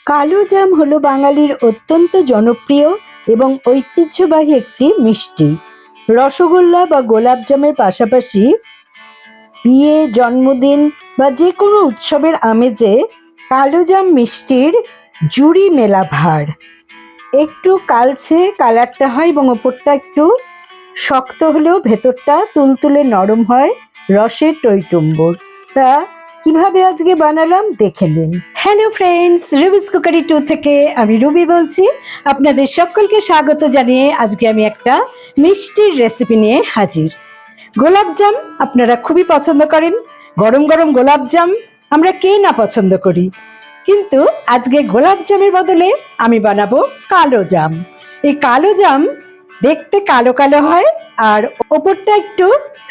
কালো জাম হলো বাঙালির অত্যন্ত জনপ্রিয় এবং ঐতিহ্যবাহী একটি মিষ্টি। রসগোল্লা বা গোলাপ জামের পাশাপাশি বিয়ে, জন্মদিন বা যে কোনো উৎসবের আমেজে কালো জাম মিষ্টির জুড়ি মেলা ভার। একটু কালচে কালারটা হয় এবং ওপরটা একটু শক্ত হলেও ভেতরটা তুলতুলে নরম হয়, রসের টইটুম্বর। তা কিভাবে আজকে বানালাম দেখে নিন। হ্যালো ফ্রেন্ডস, রুবিস কুকারি 2 থেকে আমি রুবি বলছি। আপনাদের সকলকে স্বাগত জানিয়ে আজকে আমি একটা মিষ্টির রেসিপি নিয়ে হাজির। গোলাপজাম আপনারা খুবই পছন্দ করেন। গরম গরম গোলাপজাম আমরা কে না পছন্দ করি, কিন্তু আজকে গোলাপজামের বদলে আমি বানাবো কালো জাম। এই কালো জাম দেখতে কালো কালো হয় আর ওপরটা একটু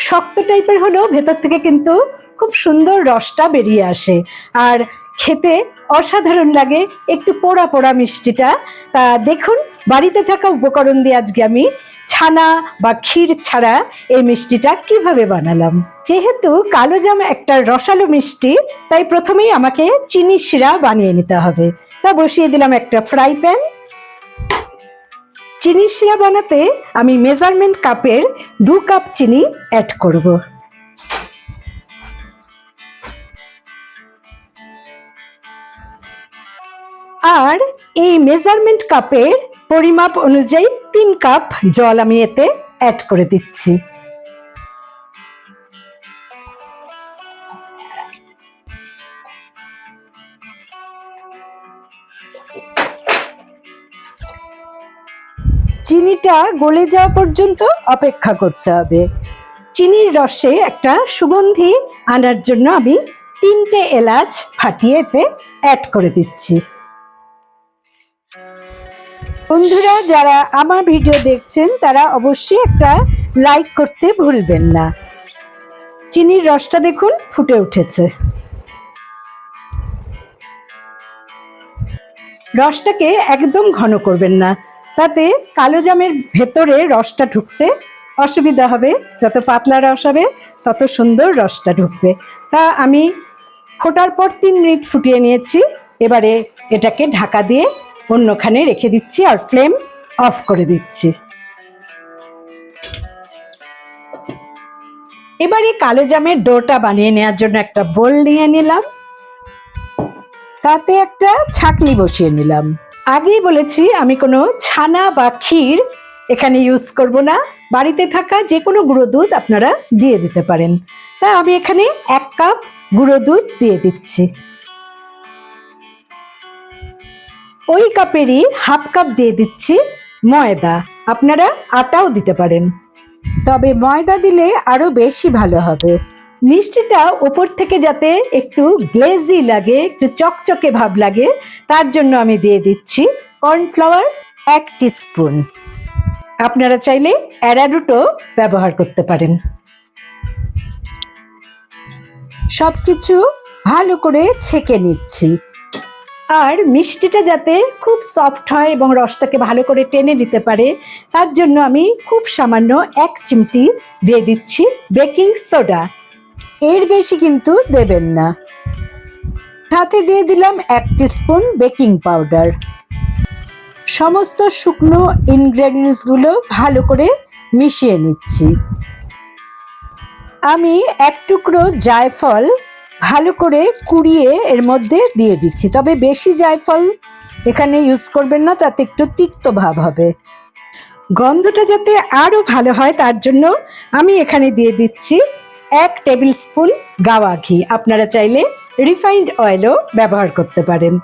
শক্ত টাইপের হলেও ভেতর থেকে কিন্তু খুব সুন্দর রসটা বেরিয়ে আসে আর খেতে অসাধারণ লাগে, একটু পোড়া পোড়া মিষ্টিটা। তা দেখুন, বাড়িতে থাকা উপকরণ দিয়ে আজকে আমি ছানা বা ক্ষীর ছাড়া এই মিষ্টিটা কিভাবে বানালাম। যেহেতু কালো জাম একটা রসালো মিষ্টি, তাই প্রথমেই আমাকে চিনি শিরা বানিয়ে নিতে হবে। তা বসিয়ে দিলাম একটা ফ্রাই প্যান। চিনি শিরা বানাতে আমি মেজারমেন্ট কাপের 2 কাপ চিনি অ্যাড করব। আর এই মেজারমেন্ট কাপের পরিমাপ অনুযায়ী 3 কাপ জল আমি এতে অ্যাড করে দিচ্ছি। চিনিটা গলে যাওয়া পর্যন্ত অপেক্ষা করতে হবে। চিনির রসে একটা সুগন্ধি আনার জন্য আমি 3টে এলাচ ফাটিয়ে এতে অ্যাড করে দিচ্ছি। বন্ধুরা, যারা আমার ভিডিও দেখছেন তারা অবশ্যই একটা লাইক করতে ভুলবেন না। চিনির রসটা দেখুন ফুটে উঠেছে। রসটাকে একদম ঘন করবেন না, তাতে কালো জামের ভেতরে রসটা ঢুকতে অসুবিধা হবে। যত পাতলা রস হবে তত সুন্দর রসটা ঢুকবে। তা আমি ফোটার পর 3 মিনিট ফুটিয়ে নিয়েছি। এবারে এটাকে ঢাকা দিয়ে অন্যখানে রেখে দিচ্ছি আর ফ্লেম অফ করে দিচ্ছি। এবারে কালো জামের ডোটা বানিয়ে নেওয়ার জন্য একটা বোল নিয়ে নিলাম। তাতে একটা ছাঁকনি বসিয়ে নিলাম। আগেই বলেছি আমি কোনো ছানা বা ক্ষীর এখানে ইউজ করব না। বাড়িতে থাকা যে কোনো গুঁড়ো দুধ আপনারা দিয়ে দিতে পারেন। তা আমি এখানে 1 কাপ গুঁড়ো দুধ দিয়ে দিচ্ছি। ওই কাপেরই হাফ কাপ দিয়ে দিচ্ছি ময়দা। আপনারা আটাও দিতে পারেন, তবে ময়দা দিলে আরো বেশি ভালো হবে। মিষ্টিটা ওপর থেকে যাতে একটু গ্লেজি লাগে, একটু চকচকে ভাব লাগে, তার জন্য আমি দিয়ে দিচ্ছি কর্নফ্লাওয়ার 1 টিস্পুন। আপনারা চাইলে অ্যারারুটও ব্যবহার করতে পারেন। সবকিছু ভালো করে ছেঁকে নিচ্ছি। আর মিষ্টিটা যাতে খুব সফট হয় এবং রসটাকে ভালো করে টেনে নিতে পারে, তার জন্য আমি খুব সামান্য 1 চিমটি দিয়ে দিচ্ছি বেকিং সোডা। এর বেশি কিন্তু দেবেন না। সাথে দিয়ে দিলাম 1 টিস্পুন বেকিং পাউডার। সমস্ত শুকনো ইনগ্রেডিয়েন্টসগুলো ভালো করে মিশিয়ে নিচ্ছি। আমি 1 টুকরো জায়ফল ভালো করে কুড়িয়ে এর মধ্যে দিয়ে দিচ্ছি, তবে বেশি জায়ফল এখানে ইউজ করবেন না, তাতে একটু তিক্ত ভাব হবে। গন্ধটা যাতে আরো ভালো হয় তার জন্য আমি এখানে দিয়ে দিচ্ছি 1 টেবিল স্পুন গাওয়া ঘি। আপনারা চাইলে রিফাইন্ড অয়েলও ব্যবহার করতে পারেন।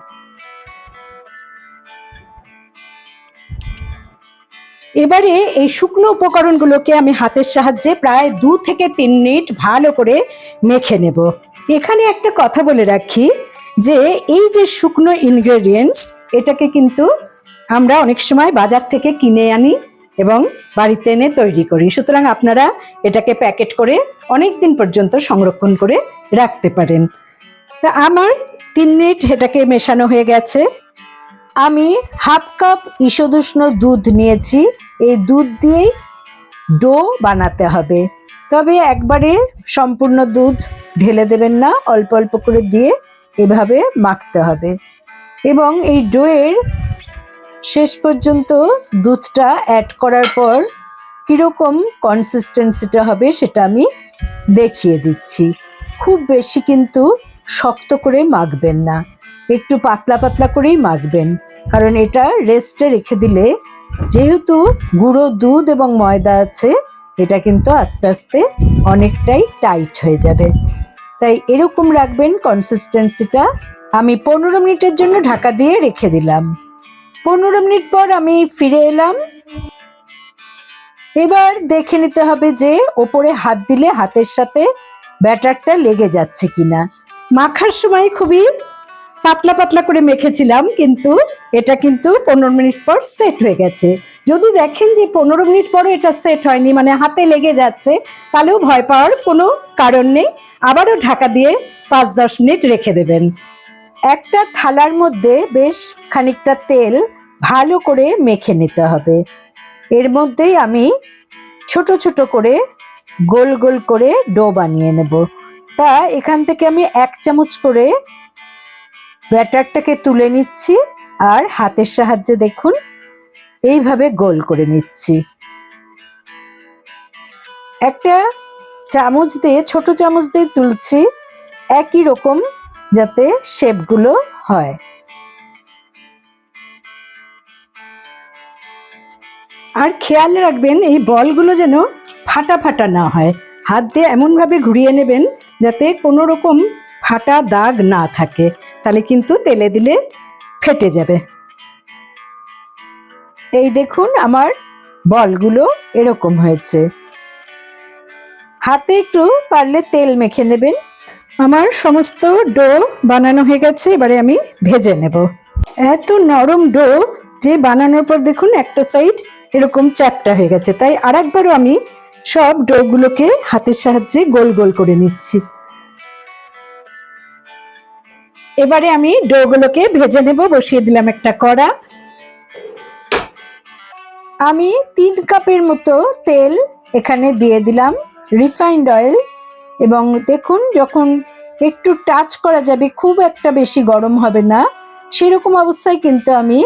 এবারে এই শুকনো উপকরণগুলোকে আমি হাতের সাহায্যে প্রায় 2 থেকে 3 মিনিট ভালো করে মেখে নেব। এখানে একটা কথা বলে রাখি যে এই যে শুকনো ইনগ্রেডিয়েন্টস, এটাকে কিন্তু আমরা অনেক সময় বাজার থেকে কিনে আনি এবং বাড়িতে এনে তৈরি করি। সুতরাং আপনারা এটাকে প্যাকেট করে অনেক দিন পর্যন্ত সংরক্ষণ করে রাখতে পারেন। তা আমার 3 মিনিট এটাকে মেশানো হয়ে গেছে। আমি হাফ কাপ ঈষদুষ্ণ দুধ নিয়েছি। এই দুধ দিয়েই ডো বানাতে হবে, তবে একবারে সম্পূর্ণ দুধ ঢেলে দেবেন না, অল্প অল্প করে দিয়ে এভাবে মাখতে হবে। এবং এই ডোয়ের শেষ পর্যন্ত দুধটা অ্যাড করার পর কীরকম কনসিস্টেন্সিটা হবে সেটা আমি দেখিয়ে দিচ্ছি। খুব বেশি কিন্তু শক্ত করে মাখবেন না, একটু পাতলা পাতলা করেই মাখবেন, কারণ এটা রেস্টে রেখে দিলে যেহেতু গুঁড়ো দুধ এবং ময়দা আছে এটা কিন্তু আস্তে আস্তে অনেকটাই টাইট হয়ে যাবে। তাই এরকম রাখবেন কনসিস্টেন্সিটা। আমি 15 মিনিটের জন্য ঢাকা দিয়ে রেখে দিলাম। 15 মিনিট পর আমি ফিরে এলাম। এবার দেখে নিতে হবে যে ওপরে হাত দিলে হাতের সাথে ব্যাটারটা লেগে যাচ্ছে কিনা। মাখার সময় খুবই পাতলা পাতলা করে মেখেছিলাম, কিন্তু এটা কিন্তু 15 মিনিট পর সেট হয়ে গেছে। যদি দেখেন যে 15 মিনিট পরও এটা সেট হয়নি, মানে হাতে লেগে যাচ্ছে, তাহলেও ভয় পাওয়ার কোনো কারণ নেই। আবারও ঢাকা দিয়ে 5-10 মিনিট রেখে দেবেন। একটা থালার মধ্যে বেশ খানিকটা তেল ভালো করে মেখে নিতে হবে। এর মধ্যেই আমি ছোট ছোট করে গোল গোল করে ডো বানিয়ে নেব। তা এখান থেকে আমি 1 চামচ করে ব্যাটারটাকে তুলে নিচ্ছি আর হাতের সাহায্যে দেখুন এইভাবে গোল করে নিচ্ছি। একটা চামচ দিয়ে, ছোট চামচ দিয়ে তুলছি, একই রকম যাতে শেপগুলো হয়। আর খেয়াল রাখবেন এই বলগুলো যেন ফাটা ফাটা না হয়। হাত দিয়ে এমনভাবে ঘুরিয়ে নেবেন যাতে কোনো রকম ফাটা দাগ না থাকে, তাহলে কিন্তু তেলে দিলে ফেটে যাবে। এই দেখুন আমার বলগুলো এরকম হয়েছে। হাতে একটু পারলে তেল মেখে নেবেন। আমার সমস্ত ডো বানানো হয়ে গেছে, এবারে আমি ভেজে নেব। এত নরম ডো যে বানানোর পর দেখুন একটা সাইড এরকম চ্যাপ্টা হয়ে গেছে, তাই আরেকবারও আমি সব ডোগুলোকে হাতের সাহায্যে গোল গোল করে নিচ্ছি। এবারে আমি ডোগুলোকে ভেজে নেব। বসিয়ে দিলাম একটা কড়া। আমি 3 কাপের মতো তেল এখানে দিয়ে দিলাম, রিফাইন্ড অয়েল। এবং দেখুন যখন একটু টাচ করা যাবে, খুব একটা বেশি গরম হবে না, সেরকম অবস্থায় কিন্তু আমি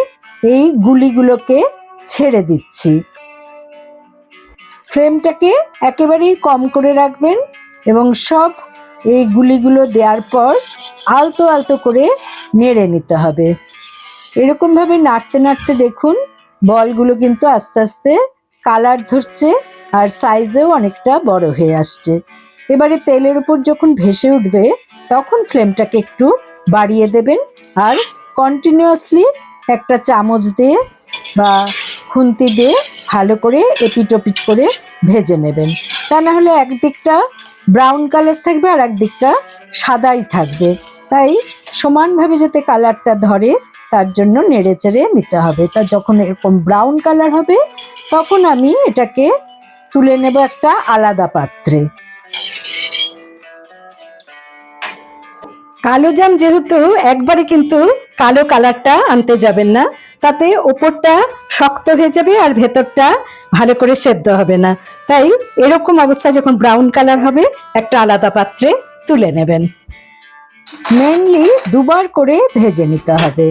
এই গুলিগুলোকে ছেড়ে দিচ্ছি। ফ্লেমটাকে একেবারেই কম করে রাখবেন এবং সব এই গুলিগুলো দেওয়ার পর আলতো আলতো করে নেড়ে নিতে হবে। এরকমভাবে নাড়তে নাড়তে দেখুন বলগুলো কিন্তু আস্তে আস্তে কালার ধরছে আর সাইজেও অনেকটা বড় হয়ে আসছে। এবারে তেলের উপর যখন ভেসে উঠবে তখন ফ্লেমটাকে একটু বাড়িয়ে দেবেন আর কন্টিনিউয়াসলি একটা চামচ দিয়ে বা খুন্তি দিয়ে ভালো করে এপিট ওপিট করে ভেজে নেবেন। তা না হলে একদিকটা ব্রাউন কালার থাকবে আর একদিকটা সাদাই থাকবে। তাই সমানভাবে যাতে কালারটা ধরে তার জন্য নেড়ে চেড়ে নিতে হবে। তা যখন এরকম ব্রাউন কালার হবে তখন আমি এটাকে তুলে নেব একটা আলাদা পাত্রে। কালো জাম যেহেতু একবারে কিন্তু কালো কালারটা আনতে যাবেন না, তাতে ওপরটা শক্ত হয়ে যাবে আর ভেতরটা ভালো করে সেদ্ধ হবে না। তাই এরকম অবস্থায় যখন ব্রাউন কালার হবে একটা আলাদা পাত্রে তুলে নেবেন। মেনলি 2 বার করে ভেজে নিতে হবে।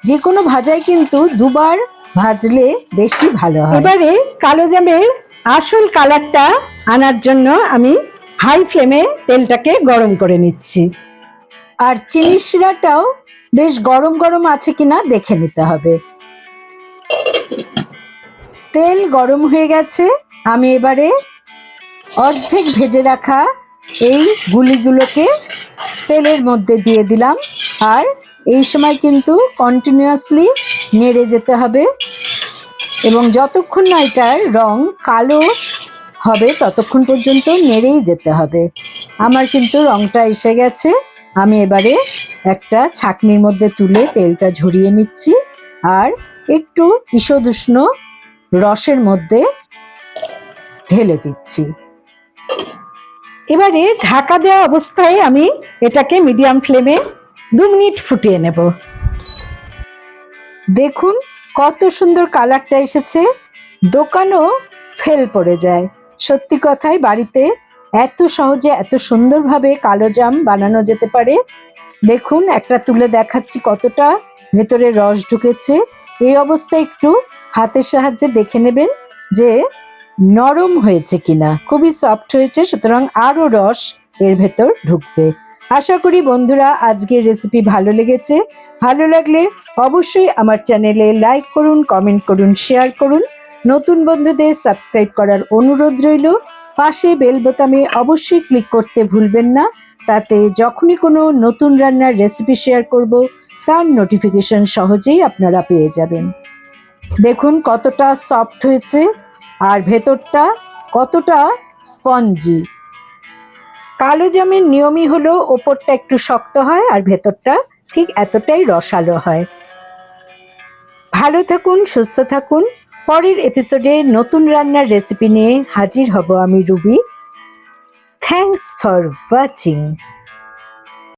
যে কোনো ভাজাই কিন্তু 2 বার ভাজলে বেশি ভালো হয়। এবারে কালো জামের আসল কালারটা আনার জন্য আমি হাই ফ্লেমে তেলটাকে গরম করে নিচ্ছি। আর চিনি শিরাটাও বেশ গরম গরম আছে কিনা দেখে নিতে হবে। তেল গরম হয়ে গেছে। আমি এবারে অর্ধেক ভেজে রাখা এই গুলিগুলোকে তেলের মধ্যে দিয়ে দিলাম আর এই সময় কিন্তু কন্টিনিউয়াসলি নেড়ে যেতে হবে এবং যতক্ষণ না এটার রং কালো হবে ততক্ষণ পর্যন্ত নেড়েই যেতে হবে। আমার কিন্তু রংটা এসে গেছে। আমি এবারে একটা ছাঁকনির মধ্যে তুলে তেলটা ঝরিয়ে নিচ্ছি আর একটু ঈষদ উষ্ণ রসের মধ্যে ঢেলে দিচ্ছি। এবারে ঢাকা দেওয়া অবস্থায় আমি এটাকে মিডিয়াম ফ্লেমে 2 মিনিট ফুটিয়ে নেব। দেখুন কত সুন্দর কালারটা এসেছে, দোকানও ফেল পড়ে যায়। সত্যি কথাই বাড়িতে এত সহজে এত সুন্দরভাবে কালো জাম বানানো যেতে পারে। দেখুন একটা তুলে দেখাচ্ছি কতটা ভেতরে রস ঢুকেছে। এই অবস্থায় একটু হাতের সাহায্যে দেখে নেবেন যে নরম হয়েছে কিনা। খুবই সফট হয়েছে, সুতরাং আরও রস এর ভেতর ঢুকবে। আশা করি বন্ধুরা আজকের রেসিপি ভালো লেগেছে। ভালো লাগলে অবশ্যই আমার চ্যানেলে লাইক করুন, কমেন্ট করুন, শেয়ার করুন। নতুন বন্ধুদের সাবস্ক্রাইব করার অনুরোধ রইল। পাশে বেল বোতামে অবশ্যই ক্লিক করতে ভুলবেন না, তাতে যখনই কোনো নতুন রান্নার রেসিপি শেয়ার করব তার নোটিফিকেশন সহজেই আপনারা পেয়ে যাবেন। দেখুন কতটা সফট হয়েছে আর ভেতরটা কতটা স্পঞ্জি। কালো জামের নিয়মই হলো ওপরটা একটু শক্ত হয় আর ভেতরটা ঠিক এতটাই রসালো হয়। ভালো থাকুন, সুস্থ থাকুন। পরের এপিসোডে নতুন রান্নার রেসিপি নিয়ে হাজির হব আমি রুবি। Thanks for watching.